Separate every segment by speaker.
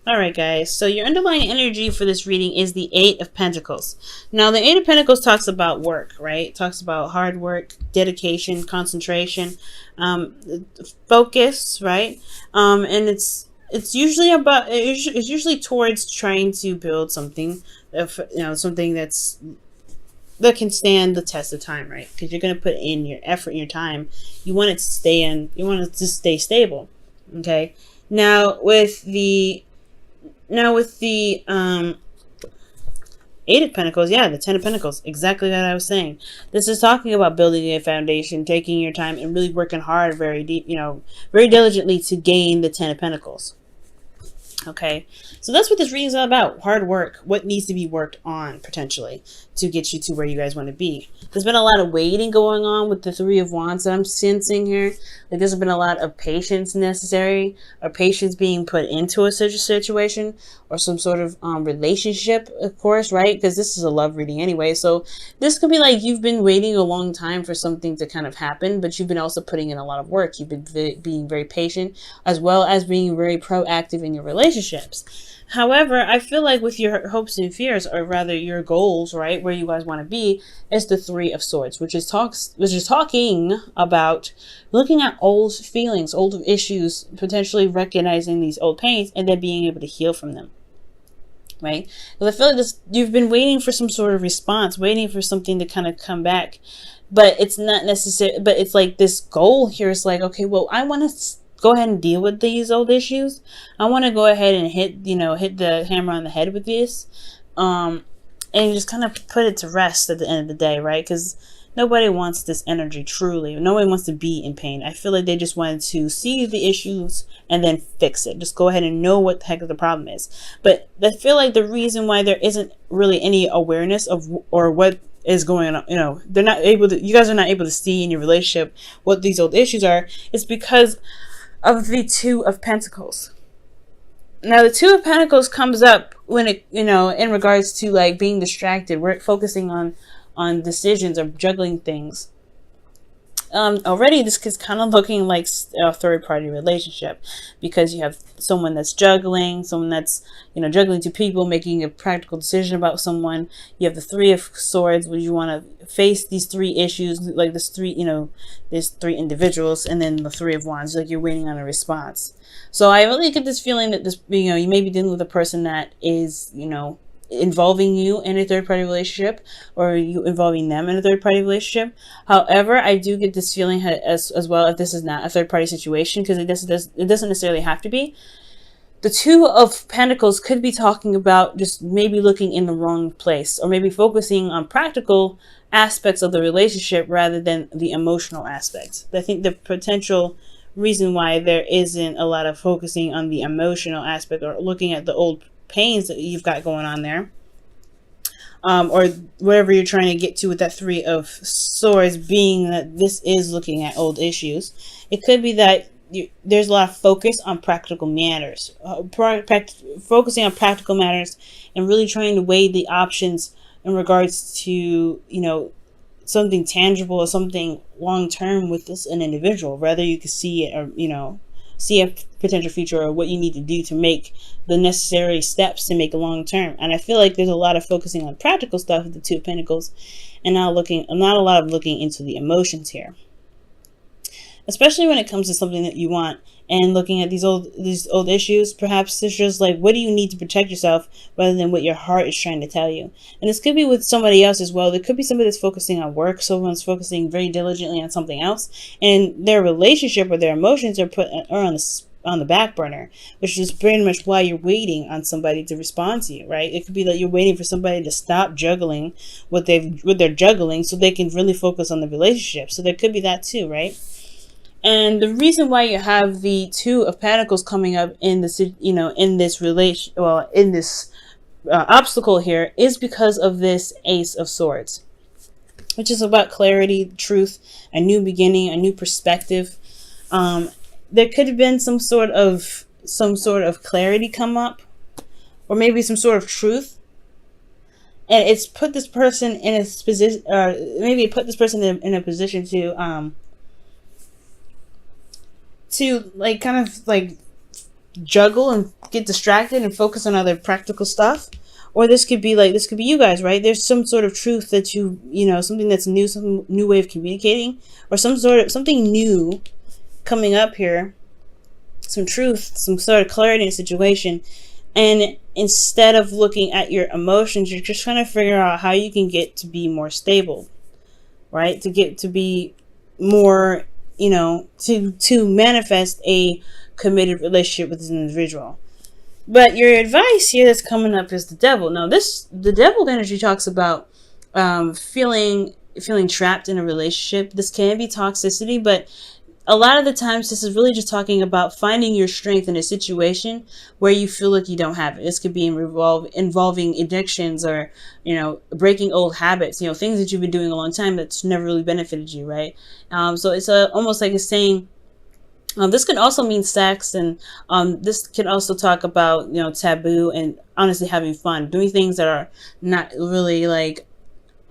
Speaker 1: Alright guys, so your underlying energy for this reading is the Eight of Pentacles. Now the Eight of Pentacles talks about work, right? It talks about hard work, dedication, concentration, focus, right? And it's usually it's usually towards trying to build something, something that can stand the test of time, right? Because you're going to put in your effort and your time. You want it to stay in, you want it to stay stable. Okay. Now with the Eight of Pentacles, yeah, the Ten of Pentacles, exactly what I was saying. This is talking about building a foundation, taking your time, and really working hard, very deep, very diligently to gain the Ten of Pentacles. Okay, so that's what this reading is all about. Hard work, what needs to be worked on potentially to get you to where you guys want to be. There's been a lot of waiting going on with the Three of Wands that I'm sensing here. Like there's been a lot of patience necessary, or patience being put into a situation, or some sort of relationship, of course, right? Because this is a love reading anyway. So this could be like you've been waiting a long time for something to kind of happen, but you've been also putting in a lot of work. You've been being very patient, as well as being very proactive in your relationships. However, I feel like with your hopes and fears, or rather your goals, right, where you guys want to be, is the Three of Swords, which is talking about looking at old feelings, old issues, potentially recognizing these old pains, and then being able to heal from them. Right? Because I feel like you've been waiting for some sort of response, waiting for something to kind of come back, but it's not necessary. But it's like this goal here is like, okay, well, I want to go ahead and deal with these old issues. I want to go ahead and hit the hammer on the head with this, and just kind of put it to rest at the end of the day, right? Because nobody wants this energy, truly. Nobody wants to be in pain. I feel like they just wanted to see the issues and then fix it. Just go ahead and know what the heck the problem is. But I feel like the reason why there isn't really any awareness of or what is going on, you guys are not able to see in your relationship what these old issues are, is because of the Two of Pentacles. Now the Two of Pentacles comes up when it, in regards to like being distracted. We're focusing on decisions or juggling things. Already this is kind of looking like a third-party relationship, because you have someone that's juggling, someone that's juggling two people, making a practical decision about someone. You have the Three of Swords, where you want to face these three issues, like there's three individuals, and then the Three of Wands, like you're waiting on a response. So I really get this feeling that this, you may be dealing with a person that is, involving you in a third-party relationship, or you involving them in a third-party relationship. However, I do get this feeling as well, if this is not a third-party situation, because it doesn't necessarily have to be. The Two of Pentacles could be talking about just maybe looking in the wrong place, or maybe focusing on practical aspects of the relationship rather than the emotional aspects. I think the potential reason why there isn't a lot of focusing on the emotional aspect, or looking at the old pains that you've got going on there, or whatever you're trying to get to with that Three of Swords, being that this is looking at old issues. It could be that there's a lot of focus on practical matters, focusing on practical matters, and really trying to weigh the options in regards to something tangible or something long term with an individual. Rather you could see it, or see a potential future, or what you need to do to make the necessary steps to make a long term. And I feel like there's a lot of focusing on practical stuff with the Two of Pentacles, and not a lot of looking into the emotions here, especially when it comes to something that you want, and looking at these old issues. Perhaps it's just like, what do you need to protect yourself, rather than what your heart is trying to tell you. And this could be with somebody else as well. There could be somebody that's focusing on work, someone's focusing very diligently on something else, and their relationship or their emotions are on the back burner, which is pretty much why you're waiting on somebody to respond to you, right? It could be that you're waiting for somebody to stop juggling what they're juggling, so they can really focus on the relationship. So there could be that too, right? And the reason why you have the Two of Pentacles coming up in this, in this obstacle here, is because of this Ace of Swords, which is about clarity, truth, a new beginning, a new perspective. There could have been some sort of clarity come up, or maybe some sort of truth, and it's put this person in a position, or maybe it put this person in a position to like kind of like juggle and get distracted and focus on other practical stuff. Or this could be you guys, right? There's some sort of truth that something that's new, some new way of communicating, or something new coming up here, some truth, some sort of clarity in a situation. And instead of looking at your emotions, you're just trying to figure out how you can get to be more stable, right? To get to be more, to manifest a committed relationship with an individual. But your advice here that's coming up is the devil. Now, the devil energy talks about feeling trapped in a relationship. This can be toxicity, but a lot of the times this is really just talking about finding your strength in a situation where you feel like you don't have it. This could be involving addictions or, breaking old habits, things that you've been doing a long time that's never really benefited you, right? So it's almost like it's saying, this could also mean sex, and this could also talk about, taboo and honestly having fun, doing things that are not really like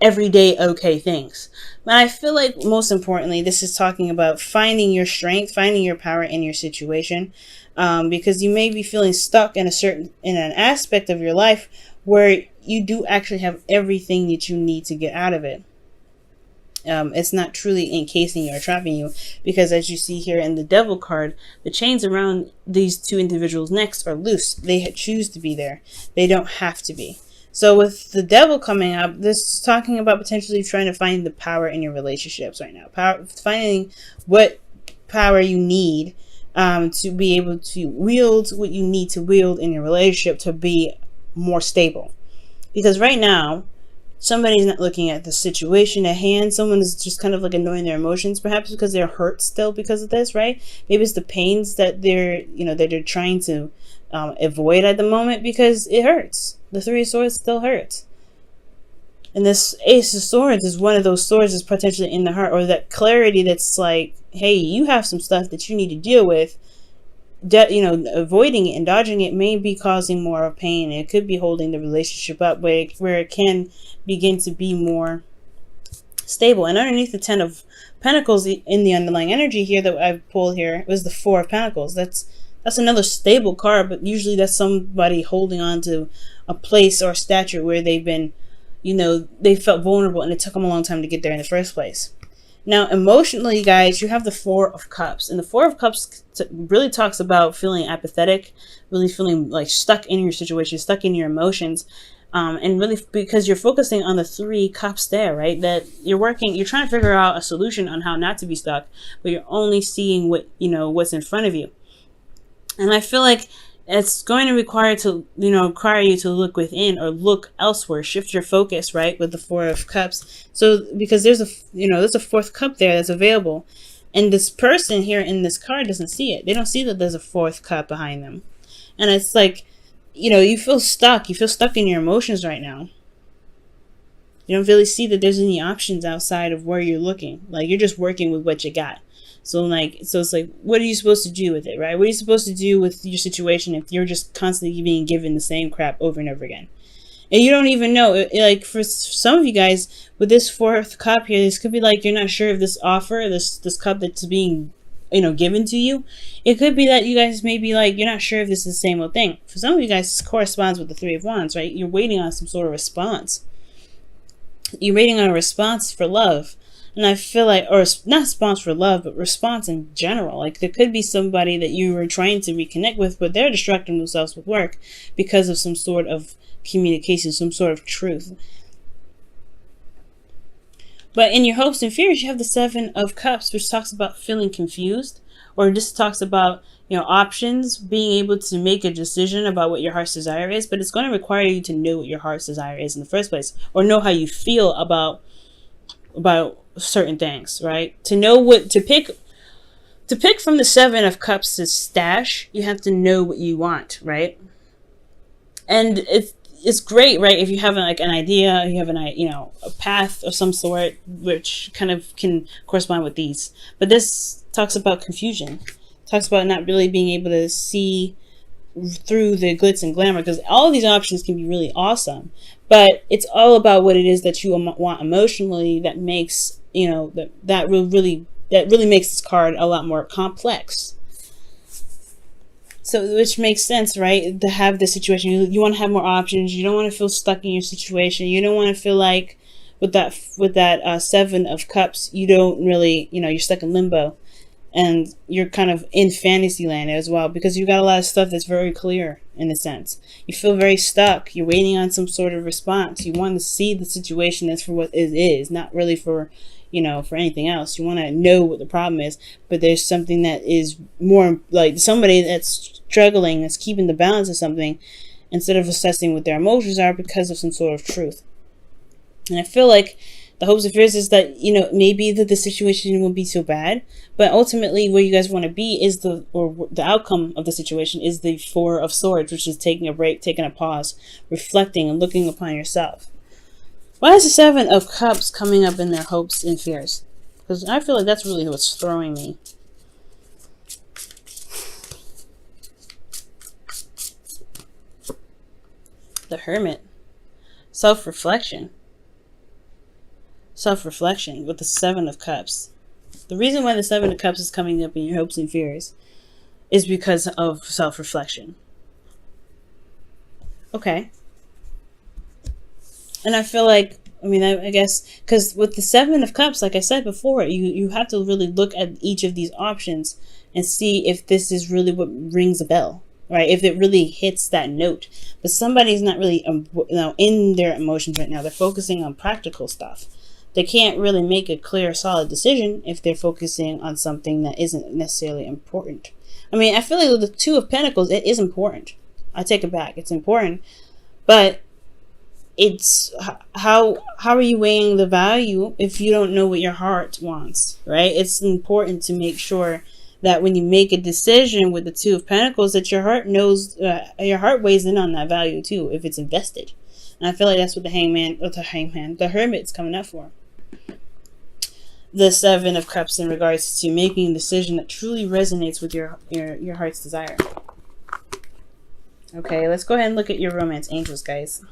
Speaker 1: everyday okay things. But I feel like most importantly, this is talking about finding your strength, finding your power in your situation, because you may be feeling stuck in an aspect of your life where you do actually have everything that you need to get out of it. It's not truly encasing you or trapping you, because as you see here in the devil card, the chains around these two individuals' necks are loose. They choose to be there. They don't have to be. So with the devil coming up, this is talking about potentially trying to find the power in your relationships right now. Finding what power you need to be able to wield what you need to wield in your relationship to be more stable. Because right now, somebody's not looking at the situation at hand. Someone is just kind of like ignoring their emotions, perhaps because they're hurt still because of this, right? Maybe it's the pains that they're trying to avoid at the moment because it hurts. The Three of Swords still hurts. And this Ace of Swords is one of those swords that's potentially in the heart, or that clarity that's like, hey, you have some stuff that you need to deal with. Avoiding it and dodging it may be causing more pain. It could be holding the relationship up where it can begin to be more stable. And underneath the Ten of Pentacles in the underlying energy here that I've pulled here was the Four of Pentacles. That's another stable card, but usually that's somebody holding on to a place or stature where they've been, they felt vulnerable and it took them a long time to get there in the first place. Now, emotionally, guys, you have the Four of Cups. And the Four of Cups really talks about feeling apathetic, really feeling like stuck in your situation, stuck in your emotions. And really because you're focusing on the Three Cups there, right? That you're trying to figure out a solution on how not to be stuck, but you're only seeing what's in front of you. And I feel like it's going to require you to look within or look elsewhere, shift your focus, right? With the Four of Cups. So because there's a fourth cup there that's available, and this person here in this card doesn't see it. They don't see that there's a fourth cup behind them. And it's like, you feel stuck. You feel stuck in your emotions right now. You don't really see that there's any options outside of where you're looking. Like, you're just working with what you got. So it's like, what are you supposed to do with it, right? What are you supposed to do with your situation if you're just constantly being given the same crap over and over again? And you don't even know, like for some of you guys, with this fourth cup here, this could be like, you're not sure if this offer, this cup that's being, given to you, it could be that you guys may be like, you're not sure if this is the same old thing. For some of you guys, this corresponds with the Three of Wands, right? You're waiting on some sort of response. You're waiting on a response for love. And I feel like, or not response for love, but response in general. Like, there could be somebody that you were trying to reconnect with, but they're distracting themselves with work because of some sort of communication, some sort of truth. But in your hopes and fears, you have the Seven of Cups, which talks about feeling confused, or just talks about, options, being able to make a decision about what your heart's desire is. But it's going to require you to know what your heart's desire is in the first place, or know how you feel about certain things, right? To know what to pick from the Seven of Cups' stash, you have to know what you want, right? And it's great, right? If you have like an idea, you have a path of some sort, which kind of can correspond with these. But this talks about confusion, talks about not really being able to see through the glitz and glamour, because all of these options can be really awesome, but it's all about what it is that you want emotionally that makes that really makes this card a lot more complex. So, which makes sense, right? To have this situation, you want to have more options. You don't want to feel stuck in your situation. You don't want to feel like with that 7 of Cups, you don't really, you're stuck in limbo, and you're kind of in fantasy land as well, because you got a lot of stuff that's very clear in a sense. You feel very stuck. You're waiting on some sort of response. You want to see the situation as for what it is, not really for for anything else. You want to know what the problem is, but there's something that is more like somebody that's struggling, that's keeping the balance of something, instead of assessing what their emotions are because of some sort of truth. And I feel like the hopes and fears is that, maybe the situation won't be so bad, but ultimately where you guys want to be is the outcome of the situation is the 4 of Swords, which is taking a break, taking a pause, reflecting and looking upon yourself. Why is the 7 of Cups coming up in their hopes and fears? Because I feel like that's really what's throwing me. The Hermit. Self-reflection with the 7 of Cups. The reason why the 7 of Cups is coming up in your hopes and fears is because of self-reflection. Okay. And I feel like, I guess, because with the 7 of Cups, like I said before, you have to really look at each of these options and see if this is really what rings a bell, right? If it really hits that note. But somebody's not really in their emotions right now. They're focusing on practical stuff. They can't really make a clear, solid decision if they're focusing on something that isn't necessarily important. I feel like with the 2 of Pentacles, it is important. I take it back. It's important. But it's how are you weighing the value if you don't know what your heart wants, right? It's important to make sure that when you make a decision with the 2 of Pentacles, that your heart knows, your heart weighs in on that value too, if it's invested. And I feel like that's what the Hermit's coming up for. The 7 of Cups in regards to making a decision that truly resonates with your heart's desire. Okay, let's go ahead and look at your romance angels, guys.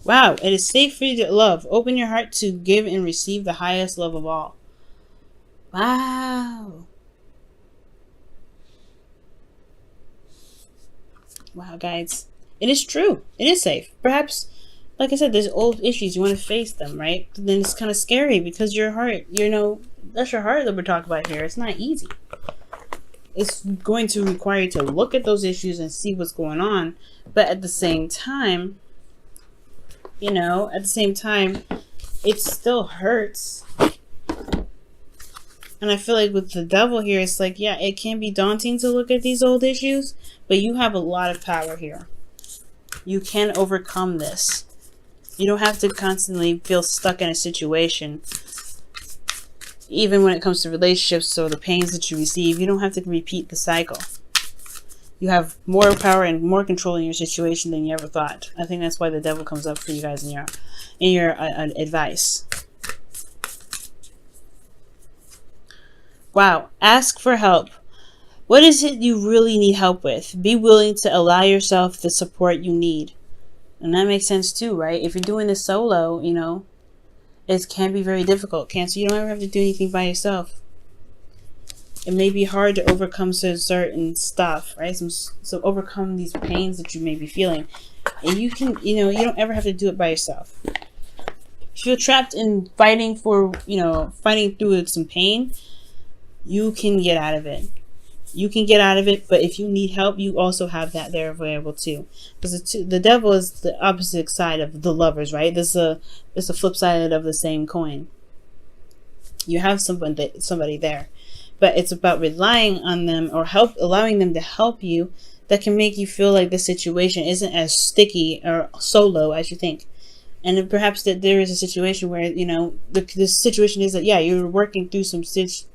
Speaker 1: Wow, it is safe for you to love. Open your heart to give and receive the highest love of all. Wow. Wow, guys. It is true. It is safe. Perhaps, like I said, there's old issues. You want to face them, right? But then it's kind of scary because your heart, that's your heart that we're talking about here. It's not easy. It's going to require you to look at those issues and see what's going on. But at the same time, it still hurts. And I feel like with the Devil here, it's like, yeah, it can be daunting to look at these old issues, but you have a lot of power here. You can overcome this. You don't have to constantly feel stuck in a situation. Even when it comes to relationships or the pains that you receive, you don't have to repeat the cycle. You have more power and more control in your situation than you ever thought. I think that's why the Devil comes up for you guys in your advice. Wow. Ask for help. What is it you really need help with? Be willing to allow yourself the support you need. And that makes sense too, right? If you're doing this solo, it can be very difficult. Cancer, you don't ever have to do anything by yourself. It may be hard to overcome certain stuff, right? So overcome these pains that you may be feeling. And you can, you don't ever have to do it by yourself. If you're trapped in fighting through some pain, you can get out of it. You can get out of it, but if you need help, you also have that there available too. Because the Devil is the opposite side of the Lovers, right? It's a flip side of the same coin. You have somebody there. But it's about relying on them or allowing them to help you that can make you feel like the situation isn't as sticky or solo as you think. And then perhaps that there is a situation where, the situation is that, yeah, you're working through some stuff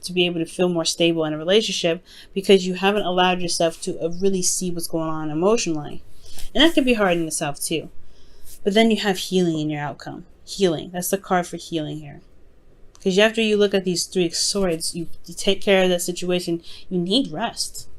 Speaker 1: to be able to feel more stable in a relationship because you haven't allowed yourself to really see what's going on emotionally. And that can be hard in itself too. But then you have healing in your outcome. Healing. That's the card for healing here. Because after you look at these 3 swords, you take care of that situation, you need rest.